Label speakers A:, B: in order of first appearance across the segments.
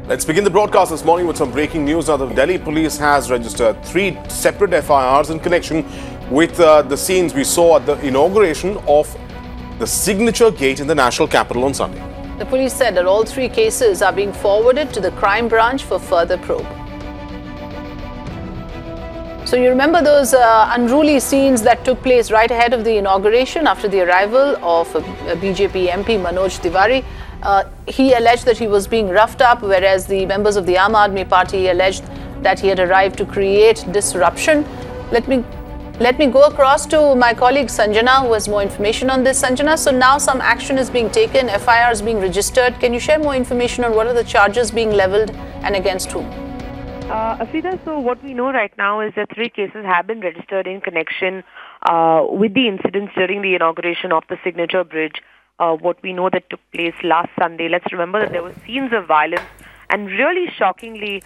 A: Let's begin the broadcast this morning with some breaking news. Now, the Delhi police has registered 3 separate FIRs in connection with the scenes we saw at the inauguration of the signature gate in the national capital on Sunday.
B: The police said that all 3 cases are being forwarded to the crime branch for further probe. So you remember those unruly scenes that took place right ahead of the inauguration after the arrival of BJP MP MANOJ TIWARI. He alleged that he was being roughed up, whereas the members of the Aam Aadmi Party alleged that he had arrived to create disruption. Let me go across to my colleague Sanjana, who has more information on this. Sanjana, so now some action is being taken, FIR is being registered. Can you share more information on what are the charges being leveled and against whom?
C: Afida, so what we know right now is that 3 cases have been registered in connection with the incidents during the inauguration of the signature bridge. What we know that took place last Sunday. Let's remember that there were scenes of violence, and really shockingly,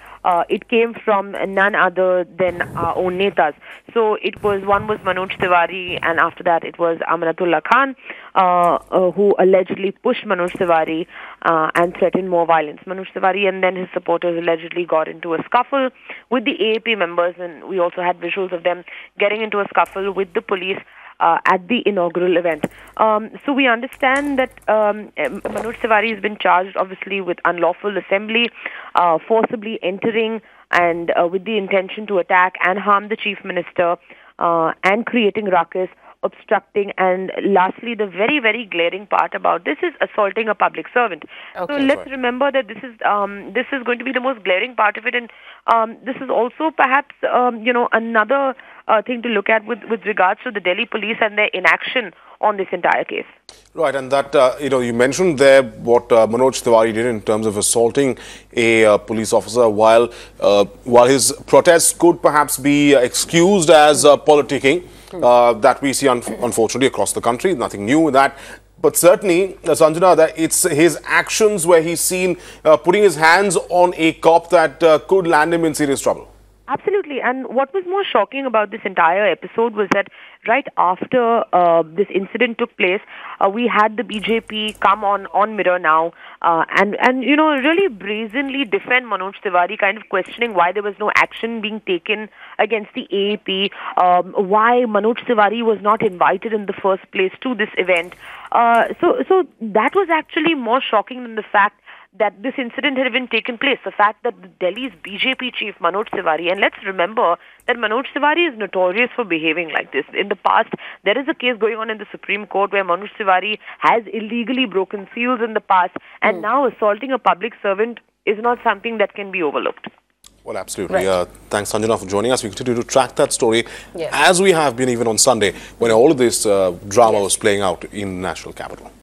C: it came from none other than our own netas. So one was Manoj Tiwari, and after that it was Amanatullah Khan, who allegedly pushed Manoj Tiwari and threatened more violence. Manoj Tiwari and then his supporters allegedly got into a scuffle with the AAP members, and we also had visuals of them getting into a scuffle with the police at the inaugural event. So we understand that Manoj Tiwari has been charged, obviously, with unlawful assembly, forcibly entering, and with the intention to attack and harm the Chief Minister, and creating ruckus, obstructing, and lastly, the very, very glaring part about this is assaulting a public servant. Okay, so let's remember that this is going to be the most glaring part of it, and this is also perhaps another thing to look at with regards to the Delhi police and their inaction on this entire case.
A: Right, and that you mentioned there what Manoj Tiwari did in terms of assaulting a police officer, while his protests could perhaps be excused as politicking. That we see unfortunately across the country. Nothing new in that. But certainly, Sanjana, that it's his actions where he's seen putting his hands on a cop that could land him in serious trouble.
C: Absolutely. And what was more shocking about this entire episode was that right after this incident took place, we had the BJP come on Mirror Now and really brazenly defend Manoj Tiwari, kind of questioning why there was no action being taken against the AAP, why Manoj Tiwari was not invited in the first place to this event. So that was actually more shocking than the fact that this incident had even taken place. The fact that Delhi's BJP chief, Manoj Tiwari, and let's remember that Manoj Tiwari is notorious for behaving like this. In the past, there is a case going on in the Supreme Court where Manoj Tiwari has illegally broken seals in the past, and now assaulting a public servant is not something that can be overlooked.
A: Well, absolutely. Right. Thanks, Sanjana, for joining us. We continue to track that story, as we have been even on Sunday, when all of this drama was playing out in the national capital.